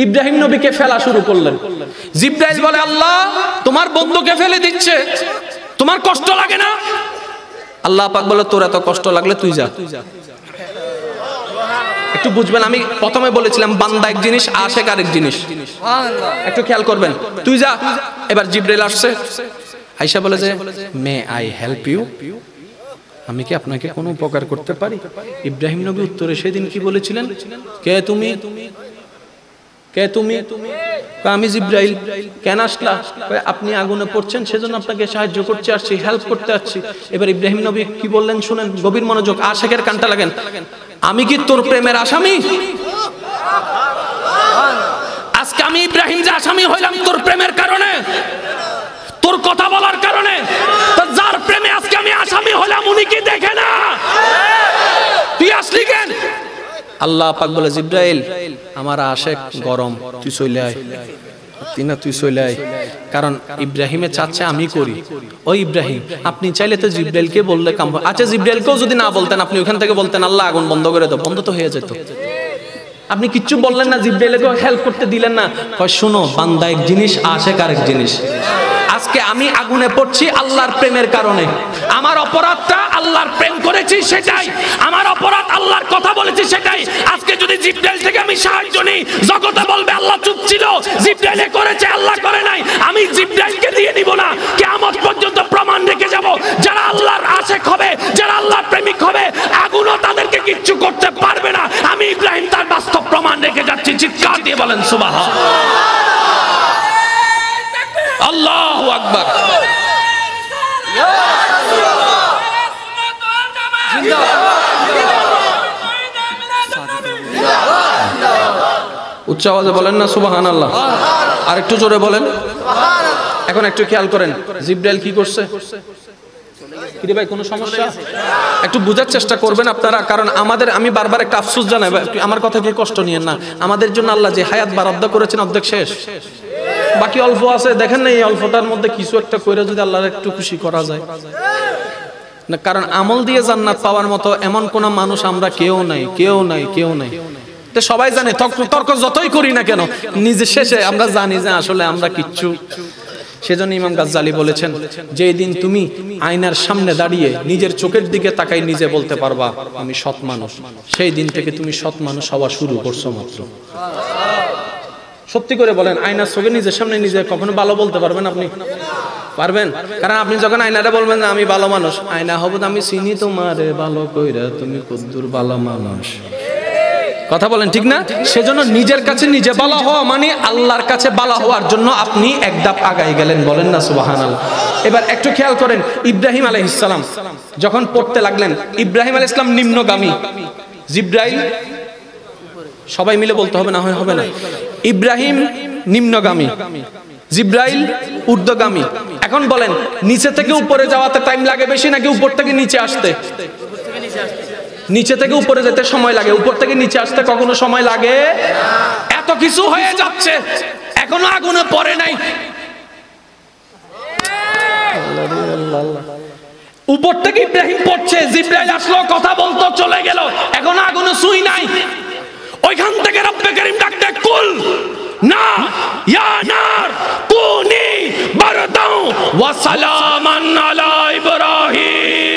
ইব্রাহিম নবীকে ফেলা শুরু করলেন। জিবরাইল বলে, আল্লাহ তোমার বন্ধুকে ফেলে দিচ্ছে, তোমার কষ্ট লাগে না? আল্লাহ পাক বলে, তোর এত কষ্ট লাগলে তুই যা। একটু বুঝবেন, আমি প্রথমে বলেছিলাম বান্দা এক জিনিস, আশেক আরেক জিনিস, একটু খেয়াল করবেন। তুই যা। এবার জিবরাইল আসছে, আয়েশা বলে যে, মে আই হেল্প ইউ, আমি কি আপনাকে কোনো উপকার করতে পারি? ইব্রাহিম নবী উত্তরে সেদিন কি বলেছিলেন? কে তুমি? কে তুমি? আমি জিবরাইল। কেন আসলা? আপনি আগুনে পড়ছেন, সেজন্য আপনাকে সাহায্য করতে আসছি, হেল্প করতে আসছি। এবার ইব্রাহিম নবী কি বললেন শুনেন, গভীর মনোযোগ, আশেকের কানটা লাগেন। আমি কি তোর প্রেমের আসামি? আজকে আমি ইব্রাহিম যে আসামি হইলাম তোর প্রেমের কারণে, তোর কথা বলার কারণে। তো যার প্রেমে আজকে আমি আসামি হলাম, উনি কি দেখে না? তুই আসলি কেন? আল্লাহ পাক বলে, জিবরাইল আমার আশেক গরম, তুই চলে আয়। তুই চলে আয়, কারণ ইব্রাহিমে চাচ্ছে আমি করি। ও ইব্রাহিম, আপনি চাইলে তো জিবরাইলকে বললে কাম। আচ্ছা, জিবরাইলকেও যদি না বলতেন, আপনি ওখান থেকে বলতেন আল্লাহ আগুন বন্ধ করে দাও, বন্ধ তো হয়ে যেত। আপনি কিচ্ছু বললেন না, জিবরাইলকেও হেল্প করতে দিলেন না। কয় শুনো, বান্দা এক জিনিস, আশেক আরেক জিনিস। আজকে আমি আগুনে পড়ছি আল্লাহর প্রেমের কারণে। আমার অপরাধটা আল্লাহর প্রেম করেছি সেটাই, আমার অপরাধ আল্লাহর কথা বলেছি সেটাই। আজকে যদি জিবরাইল থেকে আমি সাহায্য নিই, জগতে বলবে আল্লাহ চুপ ছিল, জিবরাইলে করেছে আল্লাহ করে নাই। আমি জিবরাইলকে দিয়ে দিব না, কিয়ামত পর্যন্ত প্রমাণ রেখে যাব। যারা আল্লাহর আশেক হবে, যারা আল্লাহর প্রেমিক হবে, আগুনও তাদেরকে কিচ্ছু করতে পারবে না। আমি ইব্রাহিম তার বাস্তব প্রমাণ রেখে যাচ্ছি। চিৎকার দিয়ে বলেন সুবহানাল্লাহ। আল্লাহু আকবার। উচ্চ আওয়াজে বলেন না সুবহানাল্লাহ। আর একটু জোরে বলেন। এখন একটু খেয়াল করেন, জিবরাইল কি করছে? কিরে ভাই, কোনো সমস্যা? একটু বোঝার চেষ্টা করবেন আপনারা, কারণ আমি বারবার একটা আফসোস জানাই, আমার কথা কি কষ্ট নিয়েন না। আমাদের জন্য আল্লাহ যে হায়াত বরাদ্দ করেছেন অর্ধেক শেষ, বাকি অল্প আছে। দেখেন না, এই অল্পটার মধ্যে কিছু একটা করে যদি আল্লাহর একটু খুশি করা যায় না, কারণ আমল দিয়ে জান্নাত পাওয়ার মতো এমন কোন মানুষ আমরা কেউ নাই, কেউ নাই, কেউ নাই। তো সবাই জানে, তর্ক যতই করি না কেন, নিজের শেষে আমরা জানি যে আসলে আমরা কিচ্ছু। সেজন্য ইমাম গাজ্জালি বলেছেন, যেই দিন তুমি আয়নার সামনে দাঁড়িয়ে নিজের চোখের দিকে তাকাই নিজে বলতে পারবা আমি সৎ মানুষ, সেই দিন থেকে তুমি সৎ মানুষ হওয়া শুরু করছো মাত্র। সত্যি করে বলেন, আয়নার চোখে নিজের সামনে নিজে কখনো ভালো বলতে পারবেন? আপনি পারবেন? কারণ আপনি যখন আয়নাটা বলবেন যে আমি ভালো মানুষ, আয়না হবো আমি চিনি তোমারে ভালো কইরা, তুমি কদ্দুর ভালো মানুষ। কথা বলেন ঠিক না? সেজন্য নিজের কাছে নিজে ভালো হওয়া মানে আল্লাহর কাছে ভালো হওয়ার জন্য আপনি এক ধাপ আগাই গেলেন। বলেন না সুবহানাল্লাহ। এবার একটু খেয়াল করেন, ইব্রাহিম আলাইহিস সালাম যখন পড়তে লাগলেন, ইব্রাহিম আলাইহিস সালাম নিম্নগামী, জিবরাইল, সবাই মিলে বলতে হবে না হয় হবে না, ইব্রাহিম নিম্নগামী, জিবরাইল ঊর্ধ্বগামী। এখন বলেন, নিচে থেকে উপরে যাওয়াতে টাইম লাগে বেশি নাকি উপর থেকে নিচে আসতে? নিচে থেকে উপরে যেতে সময় লাগে, উপর থেকে নিচে আসতে কখনো সময় লাগে? এত কিছু হয়ে যাচ্ছে, এখনো আগুনে পড়ে নাই। উপর থেকে ইব্রাহিম পড়ছে, জিবরাইল আসলো, কথা বলতো, চলে গেল, এখনো আগুনে সুই নাই। ওইখান থেকে রব্বে কারীম ডাকতে, কুল না ইয়া নার কুনি বারদাও ওয়া সালামান আলা ইব্রাহিম।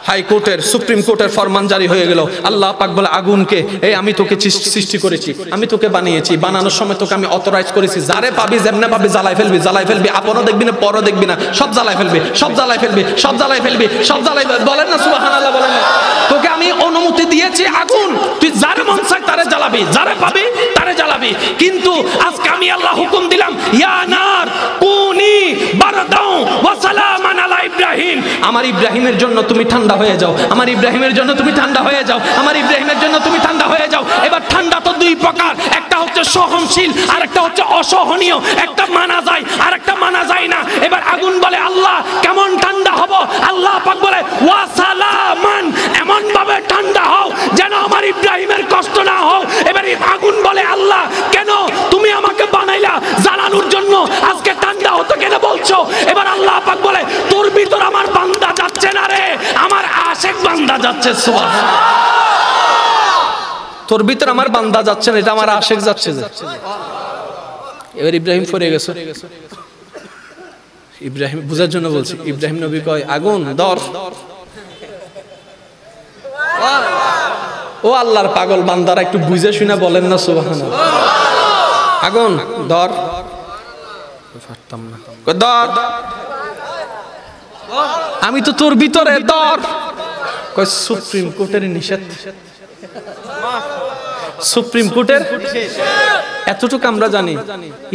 হাইকোর্টের, সুপ্রিম কোর্টের ফরমান জারি হয়ে গেল। আল্লাহ পাক বলে আগুনকে, এই আমি তোকে সৃষ্টি করেছি, আমি তোকে বানিয়েছি, বানানোর সময় তোকে আমি অথরাইজ করেছি, যারে পাবি যেমনে পাবি জ্বালাই ফেলবি, জ্বালাই ফেলবি, আপনও দেখবি না পরও দেখবি না, সব জ্বালাই ফেলবি, সব জ্বালাই ফেলবি, সব জ্বালাই ফেলবি, সব জ্বালাই। বলেন না সুবহানাল্লাহ, বলেন না। তোকে আমি অনুমতি দিয়েছি আগুন, তুই যারে মন চায় তারে জ্বালাবি, যারে পাবি তারে জ্বালাবি। কিন্তু আজকে আমি আল্লাহ হুকুম দিলাম, ইয়া নার কুনি বারদাও ওয়া সালামান আলা ইব্রাহিম। আমার ইব্রাহিমের জন্য তুমি ঠান্ডা হয়ে যাও, আমার ইব্রাহিমের জন্য তুমি ঠান্ডা হয়ে যাও, আমার ইব্রাহিমের জন্য তুমি ঠান্ডা হয়ে যাও। এবার ঠান্ডা তো দুই প্রকার, একটা হচ্ছে সহনশীল আর একটা হচ্ছে অসহনীয়, একটা মানা যায় আর একটা মানা যায় না। এবার আগুন বলে আল্লাহ কেমন ঠান্ডা হব? আল্লাহ পাক বলে ওয়া সালামান, এমন ভাবে ঠান্ডা হও যেন আমার ইব্রাহিমের কষ্ট না হয়। এবার আগুন বলে আল্লাহ কেন তুমি আমাকে বানাইলা জ্বালানোর জন্য, আজকে ঠান্ডা হতে কেন বলছো? এবার আল্লাহ পাক বলে তোর ভিতর আমার বান্দা যাচ্ছে না রে, আমার আশেক বান্দা যাচ্ছে। সুবহানাল্লাহ। তোর ভিতর আমার বান্দা যাচ্ছে না, এটা আমার আশেক যাচ্ছে। এবার ইব্রাহিম পড়ে গেছে। ইব্রাহিম বুঝার জন্য বলছি, ইব্রাহিম নবী কয় আগুন ধর। ও আল্লাহর পাগল বান্দারা একটু বুঝে শুনে বলেন না সুবহানাল্লাহ। আগুন ধর, পারতাম না, ধর আমি তো তোর ভিতরে, ধর। কয় সুপ্রিম কোর্টের নিষেধ, সুপ্রিম কোর্টের এতটুকু আমরা জানি।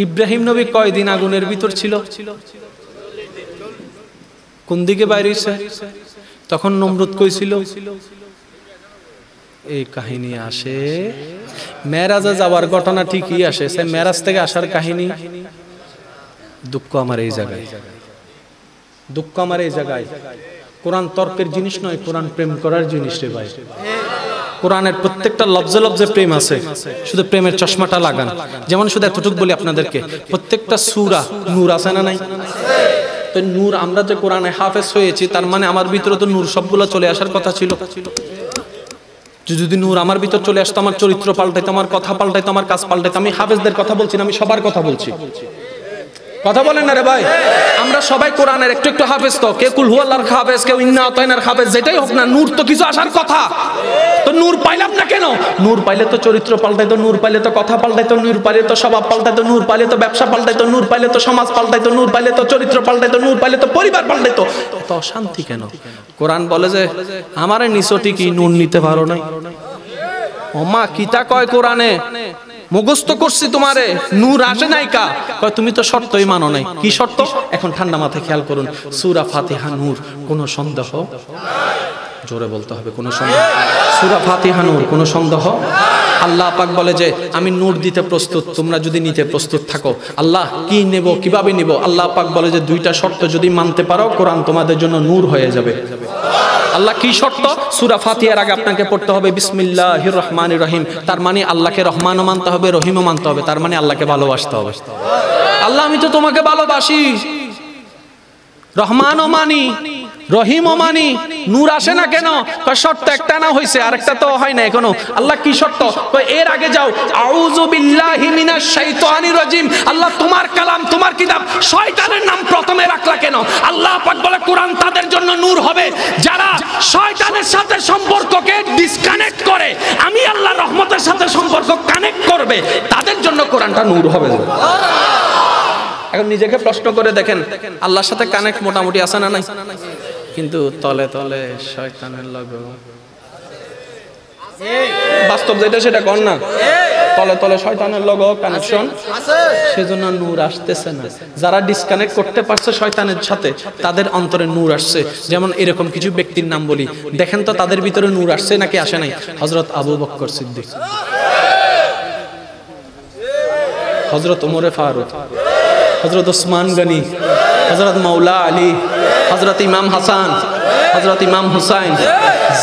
ইব্রাহিম নবী কয়দিন আগুনের ভিতর ছিল? কোন দিকে বাইরে হইছে? তখন নমরুদ কইছিল। এই কাহিনী আসে মেরাজে যাওয়ার ঘটনা ঠিকই আসে, সে মেরাজ থেকে আসার কাহিনী। দুঃখ আমার এই জায়গায়, দুঃখ আমার এই জায়গায়। কোরআন তর্কের জিনিস নয়, কোরআন প্রেম করার জিনিস রে ভাই। কোরআনের প্রত্যেকটা লফজে লফজে প্রেম আছে, শুধু প্রেমের চশমাটা লাগান। যেমন শুধু এতটুকু বলি আপনাদেরকে, প্রত্যেকটা সূরা নূর আছে না নাই? তো নূর, আমরা যে কোরআনে হাফেজ হয়েছি তার মানে আমার ভিতরে তো নূর সবগুলো চলে আসার কথা ছিল। যদি নূর আমার ভিতর চলে আসতো, আমার চরিত্র পাল্টাইতো, আমার কথা পাল্টাইতো, আমার কাজ পাল্টাইতো। আমি হাফেজদের কথা বলছি না, আমি সবার কথা বলছি। কথা বলেন না রে ভাই? আমরা সবাই কোরআনের একটু একটু হাফেজ। তো কে কুল হুয়াল্লাহর হাফেজ, কেউ ইন্না আতাইনার হাফেজ, যেটাই হোক না, নূর তো কিছু আসার কথা। তো নূর পাইলাম না কেন? নূর পাইলে তো চরিত্র পাল্টাইতো, নূর পাইলে তো কথা পাল্টাইতো, নূর পাইলে তো স্বভাব পাল্টাইতো, নূর পাইলে তো ব্যবসা পাল্টাইতো, নূর পাইলে তো সমাজ পাল্টাইতো, নূর পাইলে তো চরিত্র পাল্টাইতো, নূর পাইলে তো পরিবার পাল্টাইতো। এত অশান্তি কেন? কোরআন বলে যে আমারে নিছটি কি নূর নিতে পারো নাই? ওমা কিতা কয় কোরআনে, মুখস্থ করছি তোমারে, নূর আসে নাই কা? কয় তুমি তো শর্তই মানো নাই। কি শর্ত? এখন ঠান্ডা মাথায় খেয়াল করুন, সূরা ফাতিহা নূর, কোনো সন্দেহ? জোরে বলতে হবে, কোনো সন্দেহ? সূরা ফাতিহা নূর, কোনো সন্দেহ? আল্লাহ পাক বলে যে আমি নূর দিতে প্রস্তুত, তোমরা যদি নিতে প্রস্তুত থাকো। আল্লাহ কি নেব, কিভাবে নেব? আল্লাহ পাক বলে যে দুইটা শর্ত যদি মানতে পারো, কোরআন তোমাদের জন্য নূর হয়ে যাবে। আল্লাহ কি শর্ত? সূরা ফাতিহার আগে আপনাকে পড়তে হবে বিসমিল্লাহির রহমানির রহিম। তার মানে আল্লাহকে রহমানও মানতে হবে, রহিমও মানতে হবে। তার মানে আল্লাহকে ভালোবাসতে হবে। আল্লাহ আমি তো তোমাকে ভালোবাসি, রহমানও মানি, রহিমও মানি, নূর আসে না কেন? শর্ত একটা না হইছে, আরেকটা তো হয় না এখনো। আল্লাহ কি শর্ত? এর আগে যাও, আউযু বিল্লাহি মিনাশ শাইতানির রাজিম। আল্লাহ তোমার কালাম, তোমার কিতাব, শয়তানের নাম প্রথমে রাখলা কেন? আল্লাহ পাক বলে কোরআন তাদের জন্য নূর হবে যারা শয়তানের সাথে সম্পর্ককে ডিসকানেক্ট করে, আমি আল্লাহর রহমতের সাথে সম্পর্ক কানেক্ট করবে, তাদের জন্য কোরআনটা নূর হবে। এখন নিজেকে প্রশ্ন করে দেখেন, আল্লাহর সাথে কানেক্ট মোটামুটি আছে না নাই? কিন্তু তলে তলে শয়তানের লগো বাস্তব যেটা সেটা কর না, তলে তলে শয়তানের লগো কানেকশন, সেজন্য নূর আসতেছে না। যারা ডিসকানেক্ট করতে পারছে শয়তানের সাথে, তাদের অন্তরে নূর আসছে। যেমন এরকম কিছু ব্যক্তির নাম বলি, দেখেন তো তাদের ভিতরে নূর আসছে নাকি আসে নাই? হযরত আবু বকর সিদ্দিক, হযরত ওমর ফারুক, হযরত ওসমান গনি, হযরত মাওলা আলী, হযরত ইমাম হাসান, হযরত ইমাম হুসাইন।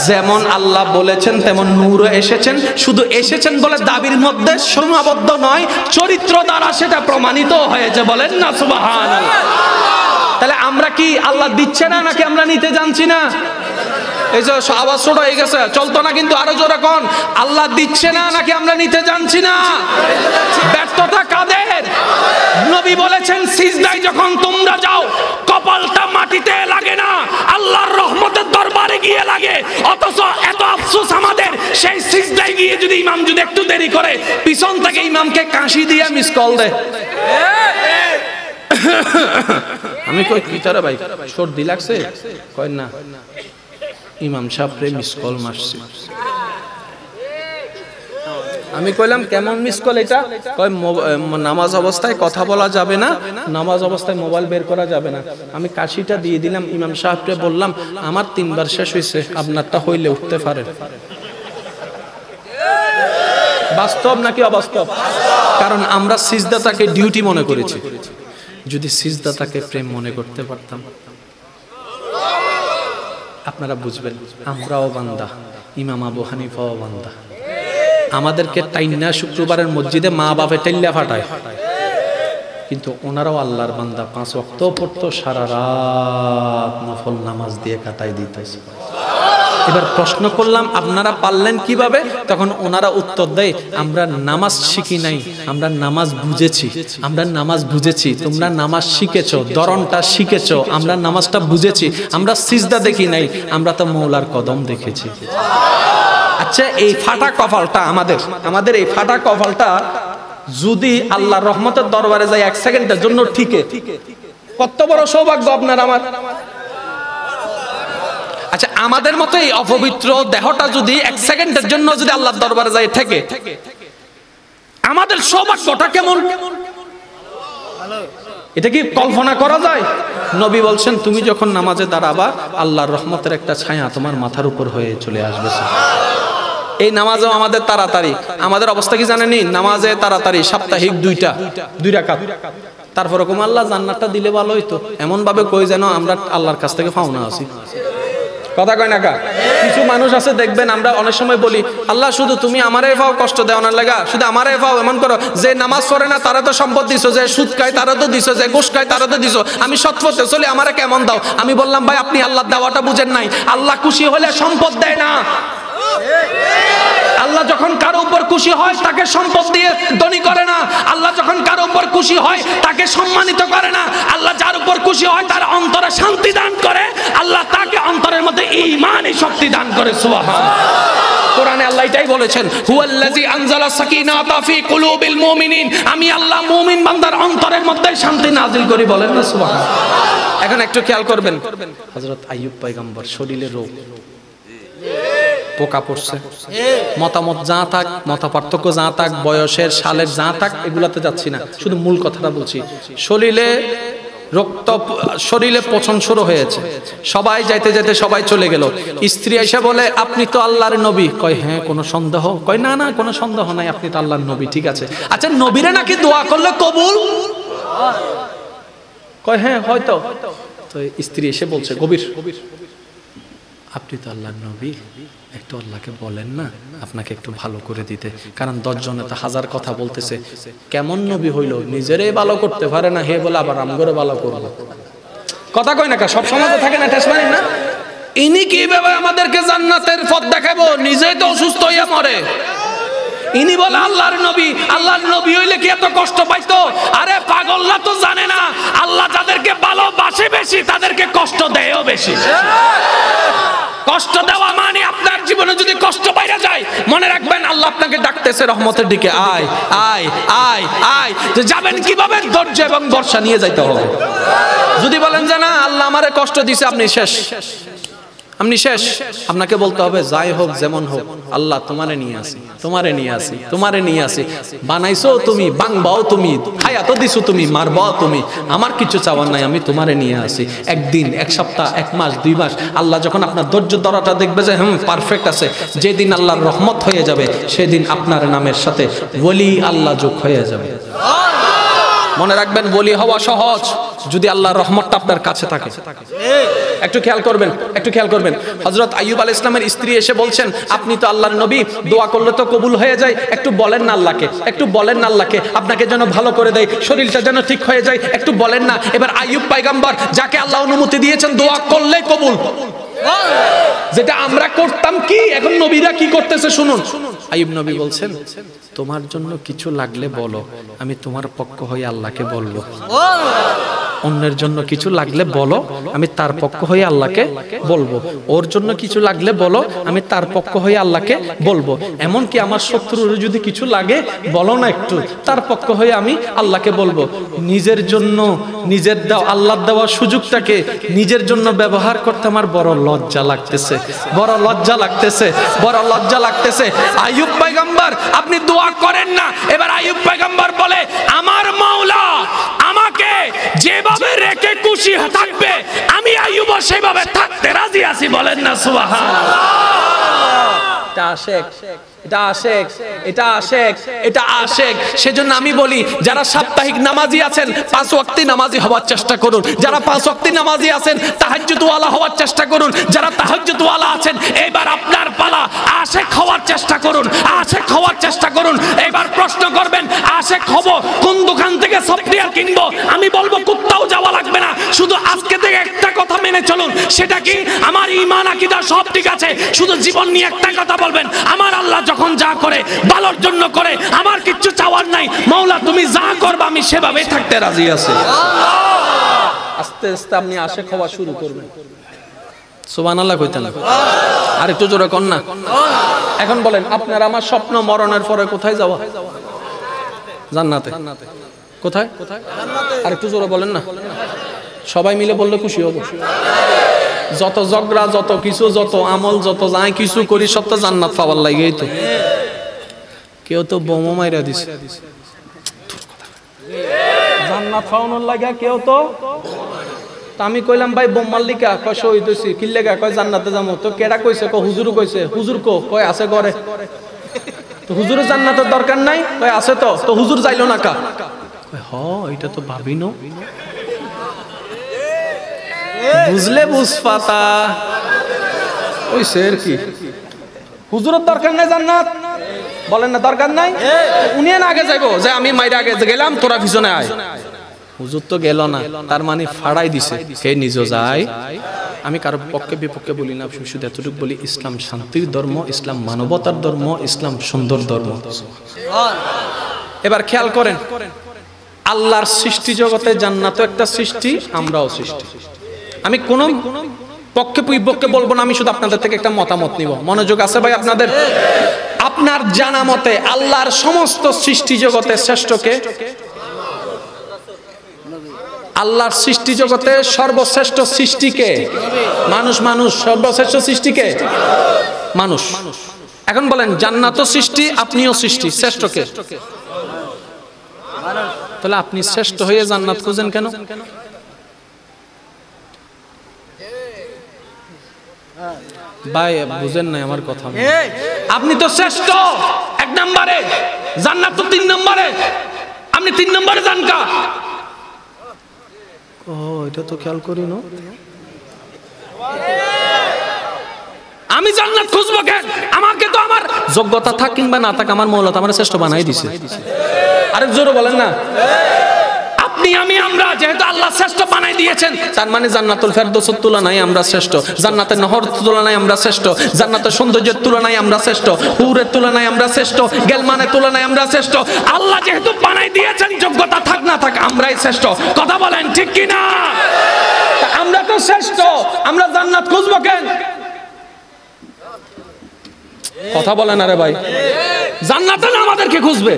যেমন আল্লাহ বলেছেন তেমন নূর এসেছেন। শুধু এসেছেন বলে দাবির মধ্যে সীমাবদ্ধ নয়, চরিত্র দ্বারা সেটা প্রমাণিত হয়েছে। বলেন না সুবহানাল্লাহ। তাহলে আমরা কি আল্লাহ দিচ্ছে না নাকি আমরা নিতে জানছি না? এই যে আওয়াজ ছোট হয়ে গেছে, চলতো না কিন্তু, আরো জোরে কোন, আল্লাহ দিচ্ছে না নাকি আমরা নিতে জানছি না? ব্যর্থতা কাদের? নবী বলেছেন সিজদায় যখন তোমরা যাও কপালটা মাটিতে লাগে না, আল্লাহর রহমতের দরবারে গিয়ে লাগে। অথচ এত আফসোস আমাদের, সেই সিজদায় গিয়ে যদি ইমাম যদি একটু দেরি করে, পিছন থেকে ইমামকে কাশি দিয়ে মিস কল দেয়। আমি কই কি তারা ভাই সর্দি লাগছে? কয় না, ইমাম সাহেবরে মিস কল মারছি। আমি কইলাম কেমন মিস কল এটা? কয় নামাজ অবস্থায় কথা বলা যাবে না, নামাজ অবস্থায় মোবাইল বের করা যাবে না। আমি কাশিটা দিয়ে দিলাম, ইমাম সাহেবকে বললাম আমার 3 বার শেষ হইছে, আপনারটা হইলে উঠতে পারে। বাস্তব নাকি অবাস্তব? কারণ আমরা সিজদাটাকে ডিউটি মনে করেছি। যদি সিজদাটাকে প্রেম মনে করতে পারতাম, আপনারা বুঝবেন আমরাও বান্দা, ইমাম আবু হানিফাও বান্দা। আমাদেরকে টাইনা শুক্রবারের মসজিদে মা বাপে টাইল্লা ফাটায়, কিন্তু ওনারাও আল্লাহর বান্দা। 5 ওয়াক্ত পড়তো, সারা রাত নফল নামাজ দিয়ে কাটাই দিতেছে। এবার প্রশ্ন করলাম আপনারা পারলেন কিভাবে? তখন ওনারা উত্তর দেয়, আমরা নামাজ শিখি নাই, আমরা নামাজ বুঝেছি, আমরা নামাজ বুঝেছি। তোমরা নামাজ শিখেছো, ধরনটা শিখেছো, আমরা নামাজটা বুঝেছি। আমরা সিজদা দেখি নাই, আমরা তো মৌলার কদম দেখেছি। আচ্ছা, এই ফাটা কপালটা আমাদের এই ফাটা কপালটা যদি আল্লাহর রহমতের দরবারে যায় 1 সেকেন্ডের জন্য, ঠিকই কত বড় সৌভাগ্য আপনার আমার। আচ্ছা, আমাদের মতো এই অপবিত্র দেহটা যদি 1 সেকেন্ডের জন্য যদি আল্লাহর দরবারে যায় ঠেকে, আমাদের সৌভাগ্যটা কেমন? এটা কি কল্পনা করা যায়? নবী বলছেন, তুমি যখন নামাজে দাঁড়াবা, আল্লাহর রহমতের একটা ছায়া তোমার মাথার উপর হয়ে চলে আসবে। এই নামাজও আমাদের তাড়াতাড়ি, আমাদের অবস্থা কি জানেনি? নামাজে তাড়াতাড়ি সাপ্তাহিক 2 রাকাত। তারপর এরকম আল্লাহ জান্নাতটা দিলে ভালো হইতো, এমন ভাবে কই যেন আমরা আল্লাহর কাছ থেকে পাওনা আছি। কথা কয় না কা? কিছু মানুষ আছে দেখবেন, আমরা অনেক সময় বলি, আল্লাহ শুধু তুমি আমারে পাও, কষ্ট দেও না লাগা, শুধু আমারে পাও। এমন করো যে নামাজ পড়ে না তারা তো সম্পদ দিছো, যে সুদ খায় তারা তো দিছো, যে ঘুষ খায় তারা তো দিছো, আমি সৎ পথে চলি, আমারে কেমন দাও? আমি বললাম, ভাই আপনি আল্লাহ দেওয়াটা বুঝেন নাই। আল্লাহ খুশি হলে সম্পদ দেয় না। আল্লাহ যখন কারো উপর খুশি হয় তাকে সম্পদ দিয়ে ধনী করে না। আল্লাহ যখন কারো উপর খুশি হয় তাকে সম্মানিত করে না। আল্লাহ যার উপর খুশি হয় তার অন্তরে শান্তি দান করে। আল্লাহ তাকে অন্তরের মধ্যে ঈমানি শক্তি দান করে। সুবহানাল্লাহ। কোরআনে আল্লাহ এটাই বলেছেন, হুয়াল্লাযী আনজালা সাকিনাতা ফি কুলুবিল মুমিনিন। আমি আল্লাহ মুমিন বান্দার অন্তরের মধ্যে শান্তি নাযিল করি। বলেন না সুবহানাল্লাহ। এখন একটু খেয়াল করবেন, হযরত আইয়ুব পয়গম্বর শরীরে রোগ, পোকা পড়ছে, মতামত যা থাক, মত পার্থক্য যা থাক, বয়সের সালের যা থাক, এগুলাতে যাচ্ছি না, শুধু মূল কথাটা বলছি। শরীরে রক্ত, শরীরে পচন শুরু হয়েছে। সবাই যাইতে যাইতে সবাই চলে গেল। স্ত্রী এসে বলে, আপনি তো আল্লাহর নবী। কয়, হ্যাঁ, কোনো সন্দেহ? কয়, না না, কোনো সন্দেহ নাই, আপনি তো আল্লাহর নবী। ঠিক আছে, আচ্ছা নবীরে নাকি দোয়া করলে কবুল? কয়, হ্যাঁ হয়তো। তো স্ত্রী এসে বলছে, গভীর, আপনি তো আল্লাহর নবী, একটু আল্লাহকে বলেন না আপনাকে একটু ভালো করে দিতে। কারণ 10 জনে তো 1000 কথা বলতেছে। কেমন নবী হইল, নিজেরাই ভালো করতে পারে না, হে বলে আবার আমগরে ভালো করবো। কথা কয় না কা? সব সময় তো থাকে না, টেসমানি না। ইনি কিভাবে আমাদেরকে জান্নাতের পথ দেখাবো? নিজেই তো অসুস্থ হইয়া মরে। ইনি বলে আল্লাহর নবী। আল্লাহর নবী হইলে কি এত কষ্ট পাইতো? আরে পাগলরা তো জানে না, আল্লাহ যাদেরকে ভালোবাসে বেশি তাদেরকে কষ্ট দেয়ও বেশি। কষ্ট দেওয়া মানে আপনার জীবনে যদি কষ্ট বাইরে যায়, মনে রাখবেন আল্লাহ আপনাকে ডাকতেছে রহমতের দিকে, আয় আয় আয় আয়। তো যাবেন কিভাবে? ধৈর্য এবং বর্ষা নিয়ে যাইতে হবে। যদি বলেন যে না আল্লাহ আমারে কষ্ট দিছে, আপনি শেষ, আপনি শেষ। আপনাকে বলতে হবে, যাই হোক যেমন হোক, আল্লাহ তোমারে নিয়ে আসি, তোমারে নিয়ে আসি, তোমারে নিয়ে আসি। বানাইছো তুমি, বাংবাও তুমি, খায়া তো দিছো তুমি, মারবাও তুমি, আমার কিছু চাওয়ার নাই, আমি তোমারে নিয়ে আসি। একদিন, 1 সপ্তাহ, 1 মাস, 2 মাস, আল্লাহ যখন আপনার ধৈর্য ধরাটা দেখবে যে পারফেক্ট আছে, যেদিন আল্লাহর রহমত হয়ে যাবে, সেদিন আপনার নামের সাথে ওলি আল্লাহ যোগ হয়ে যাবে। মনে রাখবেন, ওলি হওয়া সহজ যদি আল্লাহর রহমতটা আপনার কাছে থাকে। একটু খেয়াল করবেন, একটু খেয়াল করবেন। হযরত আইয়ুব আলাইহিস সালামের স্ত্রী এসে বলছেন, আপনি তো আল্লাহর নবী, দোয়া করলে তো কবুল হয়ে যায়, একটু বলেন না আল্লাহকে, একটু বলেন না আল্লাহকে, আপনাকে যেন ভালো করে দেয়, শরীরটা যেন ঠিক হয়ে যায়, একটু বলেন না। এবার আইয়ুব পয়গম্বর, যাকে আল্লাহ অনুমতি দিয়েছেন দোয়া করলেই কবুল, যেটা আমরা করতাম কি, এখন নবীরা কি করতেছে শুনুন। আইয়ুব নবী বলছেন, তোমার জন্য কিছু লাগলে বলো, আমি তোমার পক্ষ হয়ে আল্লাহকে বলবো। অন্যের জন্য কিছু লাগলে বলো, আমি তার পক্ষ হয়ে আল্লাহকে বলবো। ওর জন্য কিছু লাগলে বলো, আমি তার পক্ষ হয়ে আল্লাহকে বলবো। এমনকি আমার শত্রুর যদি কিছু লাগে বলো না একটু, তার পক্ষ হয়ে আমি আল্লাহকে বলবো। নিজের জন্য, নিজের দেওয়া, আল্লাহর দেওয়া সুযোগটাকে নিজের জন্য ব্যবহার করতে আমার বড় লজ্জা লাগতেছে, বড় লজ্জা লাগতেছে, বড় লজ্জা লাগতেছে। আইয়ুব পয়গম্বর, আপনি দোয়া করেন না। এবার আইয়ুব পয়গম্বর বলে, আমার মাওলা আমাকে যেভাবে রেখে খুশি থাকবে, আমি আইয়ুব সেভাবে থাকতে রাজি আছি। বলেন না সুবহানাল্লাহ। এটা আশেক, এটা আশেক, এটা আশেক, এটা আশেক। সেজন্য আমি বলি, যারা সাপ্তাহিক নামাজি আছেন 5 ওয়াক্তি নামাজি হওয়ার চেষ্টা করুন। যারা 5 ওয়াক্তি নামাজি আছেন তাহাজ্জুদ ওয়ালা হওয়ার চেষ্টা করুন। যারা তাহাজ্জুদ ওয়ালা আছেন, এবার আপনার পালা, আশেক হওয়ার চেষ্টা করুন, আশেক হওয়ার চেষ্টা করুন। এবার প্রশ্ন করবেন, আশেক হব, কোন দোকান থেকে সফটওয়্যার কিনবো? আমি বলবো কোথাও যাওয়া লাগবে না, শুধু আজকে থেকে একটা কথা মেনে চলুন। সেটা কি? আমার ঈমান আকীদা সব ঠিক আছে, শুধু জীবন নিয়ে একটা কথা বলবেন, আমার আল্লাহ যখন যা করে ভালোর জন্য করে, আমার কিচ্ছু চাওয়ার নাই, মাওলা তুমি যা করবে আমি সেভাবেই থাকতে রাজি আছি। আস্তে আস্তে আপনি আশিক হওয়া শুরু করবেন। সুবহানাল্লাহ কইতেন আর একটু জোরে কর না। এখন বলেন আপনার আমার স্বপ্ন মরণের পরে কোথায় যাওয়া? জান্নাতে। কোথায়? আর একটু জোরে বলেন না। সবাই মিলে বললে খুশি হব। যত ঝগড়া, যত কিছু, যত আমল, যত যাই কিছু করি সব তো জান্নাত পাওয়ার লাগেই তো। কেউ তো বোমা মাইরা দিছে জান্নাত পাওয়ানোর লাগা, কেউ তো। আমি কইলাম ভাই বোম মাল্লিকা, কয় শহীদ হইছি, কি লাগা? কয় জান্নাতে যাবো। তো কেডা কইছে? কয় হুজুর কইছে। হুজুর কয় আছে ঘরে। তো হুজুরের জান্নাতের দরকার নাই? কয় আছে তো। তো হুজুর যাইলো না কা? কয় হ, এটা তো ভাবিনো। বুঝলে বুঝ পাতা ওইছে আর কি। হুজুরের দরকার নাই জান্নাত, বলেন না দরকার নাই। উনি না আগে যাইবো যে আমি মাইরা আগে গেলাম, তোরা পিছনে আয়। হুজুর তো গেল না, তার মানে ফাড়াই দিছে, কে নিজে যায়। আমি কারো পক্ষে বিপক্ষে বলি না, শুধু এতটুকু বলি, ইসলাম শান্তির ধর্ম, ইসলাম মানবতার ধর্ম, ইসলাম সুন্দর ধর্ম। এবার খেয়াল করেন, আল্লাহর সৃষ্টি জগতে জান্নাত একটা সৃষ্টি, আমরাও সৃষ্টি। আমি কোন পক্ষে বিপক্ষে বলবো না, আমি শুধু আপনাদের থেকে একটা মতামত নিব। মনোযোগ আছে ভাই আপনাদের? আপনার জানা মতে আল্লাহর সমস্ত সৃষ্টি জগতে শ্রেষ্ঠ কে? আল্লাহর সৃষ্টি জগতে সর্বশ্রেষ্ঠ সৃষ্টি কে? মানুষ। মানুষ সর্বশ্রেষ্ঠ সৃষ্টি কে? মানুষ। এখন বলেন জান্নাতও সৃষ্টি, আপনিও সৃষ্টি, শ্রেষ্ঠ কে? তাহলে আপনি শ্রেষ্ঠ হয়ে জান্নাত খুঁজেন কেন? ভাই বুঝেন নাই আমার কথা। আপনি তো শ্রেষ্ঠ এক নম্বরে, জান্নাত তো 3 নম্বরে, আপনি 3 নম্বরে যান কা? ও এটা তো খেয়াল করি না। আমি জান্নাত খুঁজবো কেন? আমাকে তো আমার যোগ্যতা থাক কিংবা না থাক, আমার মৌলা তো আমার শ্রেষ্ঠ বানাই দিছে। আরেক জোরে বলেন না। আপনি আমি আমরা যেহেতু আল্লাহ শ্রেষ্ঠ বানাই দিয়েছেন, তার মানে জান্নাতুল ফেরদৌসের তুলনায় আমরা শ্রেষ্ঠ, জান্নাতের নহর তুলনায় আমরা শ্রেষ্ঠ, জান্নাতের সৌন্দর্যের তুলনায় আমরা শ্রেষ্ঠ, হুরের তুলনায় আমরা শ্রেষ্ঠ, গেলমানের তুলনায় আমরা শ্রেষ্ঠ। আল্লাহ যেহেতু বানাই দিয়েছেন, যোগ্যতা থাক না থাক আমরাই শ্রেষ্ঠ। কথা বলেন ঠিক কি না? আমরা তো শ্রেষ্ঠ, আমরা জান্নাত খুঁজবো কেন? কথা বলেন আরে ভাই, জান্নাতে না আমাদেরকে খুঁজবে।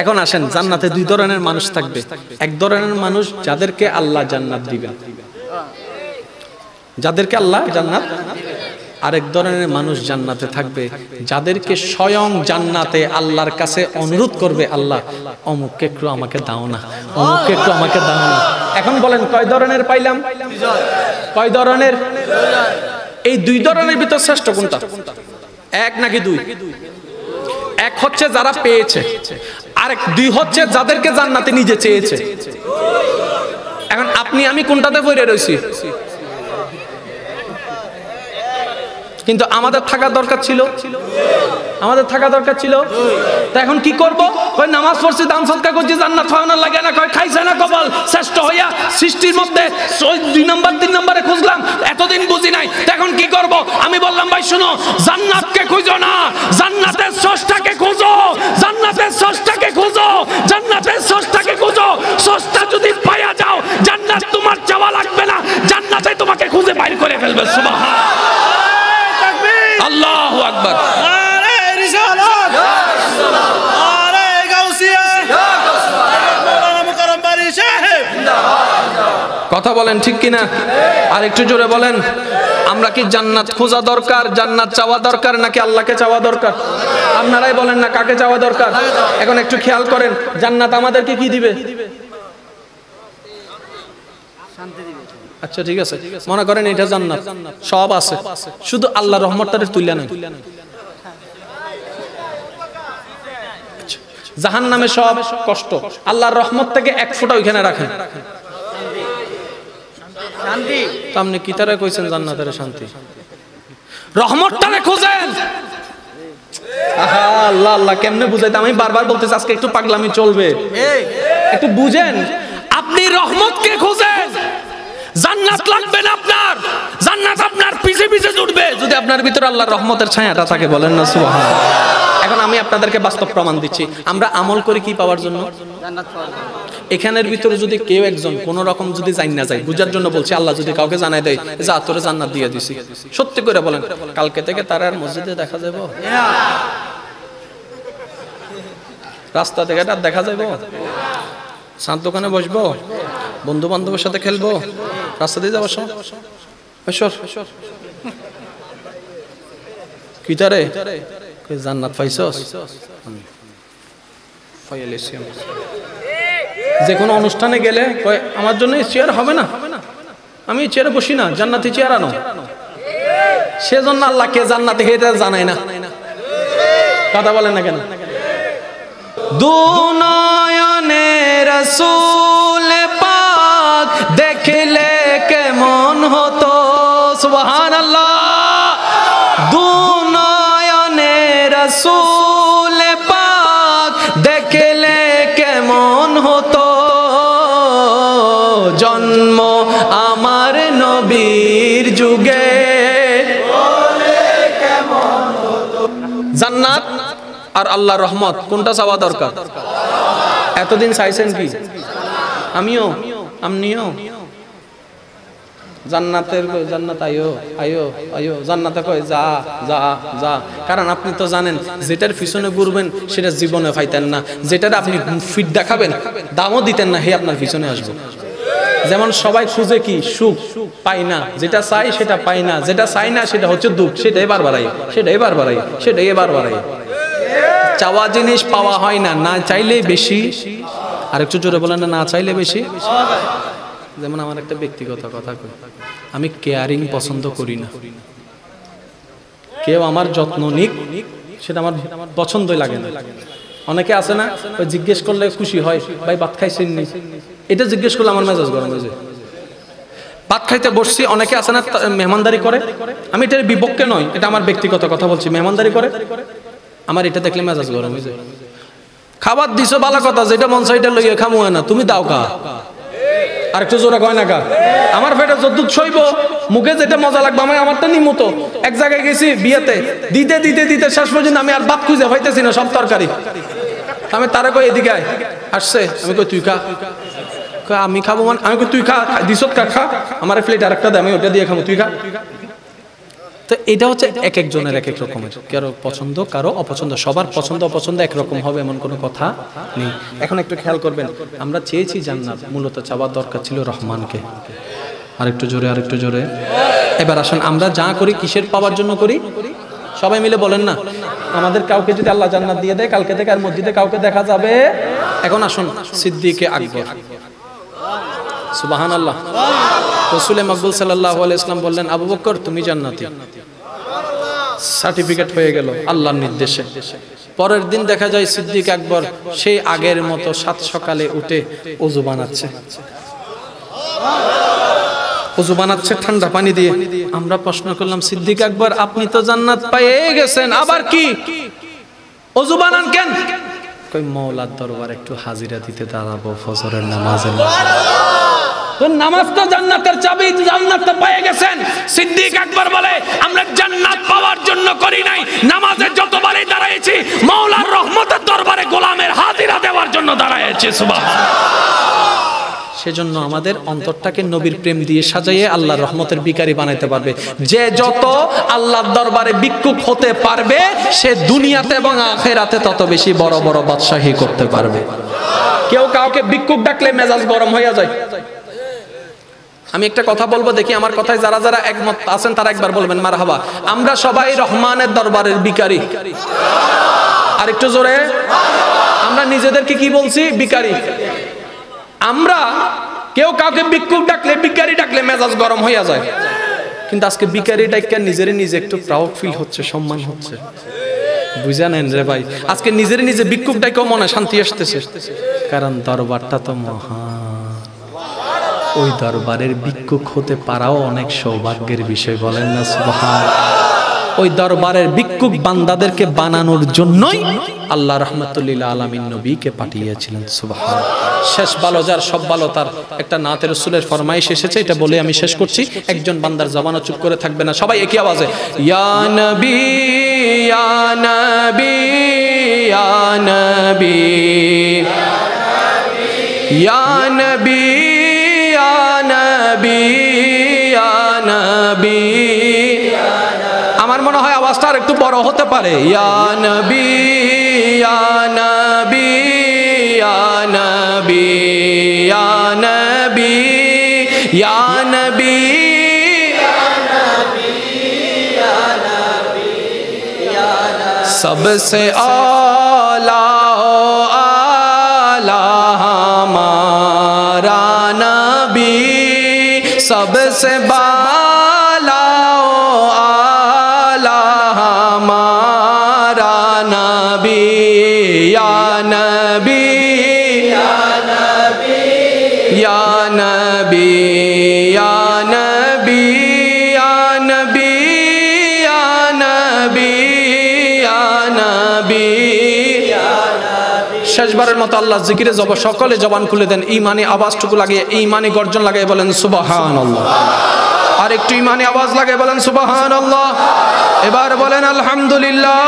এখন আসেন, জান্নাতে 2 ধরনের মানুষ থাকবে। এক ধরনের মানুষ যাদেরকে আল্লাহ জান্নাত দিবেন, যাদেরকে আল্লাহ জান্নাত। আরেক ধরনের মানুষ জান্নাতে থাকবে যাদেরকে স্বয়ং জান্নাতে আল্লাহর কাছে অনুরোধ করবে, আল্লাহ অমুককে একটু আমাকে দাও না, অমুককে একটু আমাকে দাও না। এখন বলেন কয় ধরনের পাইলাম? কয় ধরনের? এই 2 ধরনের ভিতর শ্রেষ্ঠ কোনটা? 1 নাকি 2? 1 হচ্ছে যারা পেয়েছে, আরেক 2 হচ্ছে যাদেরকে জান্নাতে নিজে চেয়েছে। এখন আপনি আমি কোনটাতে পড়ে রইছি? কিন্তু আমাদের থাকা দরকার ছিল, আমাদের থাকা দরকার ছিল। তা এখন কি করব? কয় নামাজ পড়ছি, দান সদকা করছি, জান্নাত পাওয়ানোর লাগে না। কয় খাইছে না কপাল, শ্রেষ্ঠ হইয়া সৃষ্টির মধ্যে 2 নম্বর 3 নম্বরে খুঁজলাম, এতদিন বুঝি নাই। তা এখন কি করব? আমি বললাম ভাই শুনো, জান্নাতকে খুঁজো না, জান্নাতের স্রষ্টাকে খুঁজো, জান্নাতের স্রষ্টাকে খুঁজো, জান্নাতের স্রষ্টাকে খুঁজো। স্রষ্টা যদি পাইয়া যাও, জান্নাত তোমার চাওয়া লাগবে না, জান্নাতে তোমাকে খুঁজে বাইর করে ফেলবে। সুবহানাল্লাহ, আল্লাহু আকবার। আরে রিসালাত, আরে গাউসিয়া, মাওলানা মুকাররম বারি সাহেব, কথা বলেন ঠিক কিনা? আর একটু জোরে বলেন। আমরা কি জান্নাত খোঁজা দরকার, জান্নাত চাওয়া দরকার, নাকি আল্লাহকে চাওয়া দরকার? আপনারাই বলেন না কাকে চাওয়া দরকার। এখন একটু খেয়াল করেন, জান্নাত আমাদেরকে কি দিবে? আচ্ছা ঠিক আছে, মনে করেন এটা জান্নাত, সব আছে, শুধু আল্লাহর রহমতটারে তুইলা নাই। জাহান্নামে সব কষ্ট, আল্লাহর রহমত থেকে 1 ফোঁটা ওইখানে রাখেন। শান্তি। তো আপনি কি তারা কইছেন জান্নাতের শান্তি? রহমতটারে খুঁজেন। আহা আল্লাহ আল্লাহ, কেমনে বুঝাইতে? আমি বারবার বলতেছি আজকে একটু পাগলামি চলবে, একটু বুঝেন। আপনি রহমতকে খুঁজেন, জান্নাত লাগবে না আপনার, জান্নাত আপনার পিছে পিছে ছুটবে যদি আপনার ভিতরে আল্লাহর রহমতের ছায়াটা থাকে। বলেন না সুবহানাল্লাহ। এখন আমি আপনাদেরকে বাস্তব প্রমাণ দিচ্ছি, আমরা আমল করি কি পাওয়ার জন্য? এখানের ভিতরে যদি কেউ একজন কোন রকম যদি জান না যায়, বুঝার জন্য বলছি, আল্লাহ যদি কাউকে জানাই দেয় যে তোরে জান্নাত দিয়ে দিছি, সত্যি করে বলেন কালকে থেকে তার আর মসজিদে দেখা যাবে? রাস্তা থেকে তার দেখা যাবে? চাঁদ দোকানে বসবো, বন্ধু বান্ধবের সাথে খেলবো, রাস্তা দিয়ে যাবো কি তারে জান্নাত পাইছস? যে কোনো অনুষ্ঠানে গেলে আমার জন্য চেয়ার হবে না, আমি চেয়ারে বসি না, জান্নাতি চেয়ার আনো। সেজন্য আল্লাহকে জান্নাতে খেতে জানাই না, কথা বলে না কেন? দুনয়নে রাসূল পাক দেখলে কেমন হতো, সুবহানাল্লাহ। দুনয়নে রাসূল পাক দেখলে কেমন হতো, জন্ম আমার নবীর যুগে। জান্নাত আর আল্লাহর রহমত কোনটা চাওয়া দরকার? এতদিন চাইছেন কি? আমিও, আপনিও। জান্নাতের জান্নাত আয়ো আয়ো আয়ো, জান্নাতে কয় যা যা যা। কারণ আপনি তো জানেন যেটার পিছনে ঘুরবেন সেটা জীবনে পাইতেন না, যেটার আপনি ফিট দেখাবেন দামও দিতেন না, হে আপনার পিছনে আসবে। যেমন সবাই খুঁজে কি? সুখ, পাই না। যেটা চাই সেটা পাই না, যেটা চাই না সেটা হচ্ছে দুঃখ, সেটাই বারবার আই, সেটাই বারবার আই, সেটাই বারবার আই। চাওয়া জিনিস পাওয়া হয় না, না চাইলেই বেশি। আর একটু জোরে বলেন না, না চাইলে বেশি। যেমন আমার একটা ব্যক্তিগত কথা কই, আমি কেয়ারিং পছন্দ করি না। কেউ আমার যত্ন নিক সেটা আমার পছন্দই লাগে না। অনেকে আছে না, ওই জিজ্ঞেস করলে খুশি হয়, ভাই ভাত খাইছেন নি? এটা জিজ্ঞেস করলে আমার মেজাজ গরম হয়ে যায়। ভাত খাইতে বসছি, অনেকে আছে না মেহমানদারি করে। আমি এটার বিপক্ষে নয়, এটা আমার ব্যক্তিগত কথা বলছি। মেহমানদারি করে, আমার এটা দেখলে মেজাজ গরম হয়ে যায়। খাবার দিছো ভালো কথা, যেটা মন চাই এটা লইয়া খামু না, তুমি দাও কা। আর একটু জোরে কয় না কা। আমার পেটে যদ্দুত সইব, মুখে যেটা মজা লাগবে আমি আমারটা নিমতো। এক জায়গায় গেছি বিয়েতে, দিতে দিতে দিতে শেষ পর্যন্ত আমি আর ভাত খুঁজে পাইতেছি না, সব তরকারি। আমি তারা কই এদিকে আয়, আসছে। আমি কই তুই খা। আমি খাবো মানে? আমি কই তুই খা, দিছত খা, খা। আমার প্লেট আর একটা দে, আমি ওটা দিয়ে খাবো, তুই খা। তো এটা হচ্ছে এক একজনের এক এক রকমের, কারো পছন্দ কারো অপছন্দ। সবার পছন্দ অপছন্দ একরকম হবে এমন কোনো কথা নেই। এখন একটু খেয়াল করবেন, আমরা চেয়েছি জান্নাত, মূলত চাওয়ার দরকার ছিল রহমানকে। আরেকটু জোরে, আরেকটু জোরে। এবার আসুন, আমরা যা করি কিসের পাওয়ার জন্য করি? সবাই মিলে বলেন না। আমাদের কাউকে যদি আল্লাহ জান্নাত দিয়ে দেয়, কালকে থেকে আর মসজিদে কাউকে দেখা যাবে। এখন আসুন সিদ্দিকে আকবর, সুবহানাল্লাহ। রাসূল মাকবুল সাল্লাল্লাহু আলাইহি ওয়াসাল্লাম বললেন, আবু বকর তুমি জান্নাতি। সার্টিফিকেট হয়ে গেল আল্লাহর নির্দেশে। পরের দিন দেখা যায় সিদ্দিক আকবর সেই আগের মতো সাত সকালে উঠে ওযু বানাচ্ছে, ওযু বানাচ্ছে ঠান্ডা পানি দিয়ে। আমরা প্রশ্ন করলাম, সিদ্দিক আকবর আপনি তো জান্নাত পেয়ে গেছেন, আবার কি ওযু বানান কেন? কই মাওলার দরবারে একটু হাজিরা দিতে দাঁড়াবো ফজরের নামাজের। তো নামাজ তো জান্নাতের চাবি, জান্নাত তো পেয়ে গেছেন। সিদ্দিক আকবর বলে, আমরা জান্নাত পাওয়ার জন্য করি নাই, নামাজে যতবারই দাঁড়াইছি মাওলার রহমতের দরবারে গোলামের হাজিরা দেওয়ার জন্য দাঁড়াইছি। সুবহানাল্লাহ। সেজন্য আমাদের অন্তরটাকে নবীর প্রেম দিয়ে সাজাইয়ে আল্লাহর রহমতের ভিখারি বানাইতে পারবে। যে যত আল্লাহর দরবারে ভিক্ষুক হতে পারবে, সে দুনিয়াতে এবং আখিরাতে তত বেশি বড় বড় বাদশাহী করতে পারবে। কেউ কাউকে ভিক্ষুক ডাকলে মেজাজ গরম হয়ে যায়। আমি একটা কথা বলবো, দেখি আমার কথায় যারা যারা একমত আছেন তারা একবার বলবেন মারহাবা। আমরা সবাই রহমানের দরবারের ভিখারি। আর একটু জোরে। আমরা নিজেদেরকে কি বলছি? ভিখারি। আমরা কেউ কাউকে ভিক্ষুক ডাকলে, ভিখারি ডাকলে মেজাজ গরম হয়ে যায়। কিন্তু আজকে ভিখারি ডাকলে নিজের নিজে একটু প্রাউড ফিল হচ্ছে, সম্মান হচ্ছে। বুঝা নেন রে ভাই, আজকে নিজের নিজে ভিক্ষুক ডাকেও মনে শান্তি আসতেছে, কারণ দরবারটা তো মহান। ওই দরবারের ভিক্ষুক হতে পারাও অনেক সৌভাগ্যের বিষয়, বলেন না সুবহানাল্লাহ। ওই দরবারের ভিক্ষুক বান্দাদেরকে বানানোর জন্যই আল্লাহ রাহমাতুল্লিল আলামিন নবীকে পাঠিয়েছিলেন। সুবহান। শেষ ভালো যার সব ভালো তার একটা নাতে রাসূলের ফরমাইশ এসেছে, এটা বলে আমি শেষ করছি। একজন বান্দার জবানও চুপ করে থাকবে না, সবাই একই আওয়াজে ইয়া নবী ইয়া নবী ইয়া নবী ইয়া নবী ইয়া নবী ইয়া নবী। আমার মনে হয় আওয়াজটা আর একটু বড় হতে পারে। ইয়া নবী ইয়া নবী ইয়া নবী ইয়া নবী ইয়া নবী सबसे आला आला हमारा नबी, सबसे बाला आला हमारा नबी, या नबी या नबी या नबी या नबी या नबी या नबी या नबी। শেষবারের মতো আল্লাহ জিকিরে যাব, সকলে জবান খুলে দেন, ঈমানি আওয়াজটুকু লাগিয়ে, ঈমানি গর্জন লাগিয়ে বলেন সুবহানাল্লাহ। আর একটু ঈমানি আওয়াজ লাগিয়ে বলেন সুবহানাল্লাহ। এবার বলেন আলহামদুলিল্লাহ।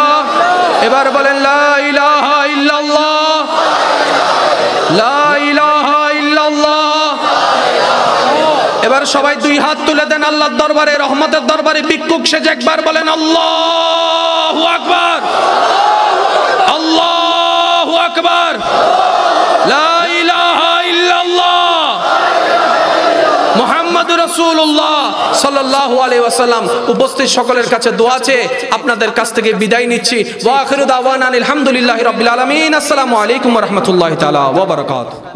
এবার বলেন লা ইলাহা ইল্লাল্লাহ লা ইলাহা ইল্লাল্লাহ। এবার সবাই দুই হাত তুলে দেন আল্লাহর দরবারে, রহমতের দরবারে ভিক্ষুক সেজে একবার বলেন আল্লাহু আকবার আল্লাহু আকবার লা ইলাহা ইল্লাল্লাহ মুহাম্মাদুর রাসূলুল্লাহ সাল্লাল্লাহু আলাইহি ওয়াসাল্লাম। উপস্থিত সকলের কাছে দোয়া চেয়ে আপনাদের কাছ থেকে বিদায় নিচ্ছি। ওয়া আখিরু দাওয়ানা আলহামদুলিল্লাহি রাব্বিল আলামিন। আসসালামু আলাইকুম ওয়া রাহমাতুল্লাহি তাআলা ওয়া বারাকাতুহু।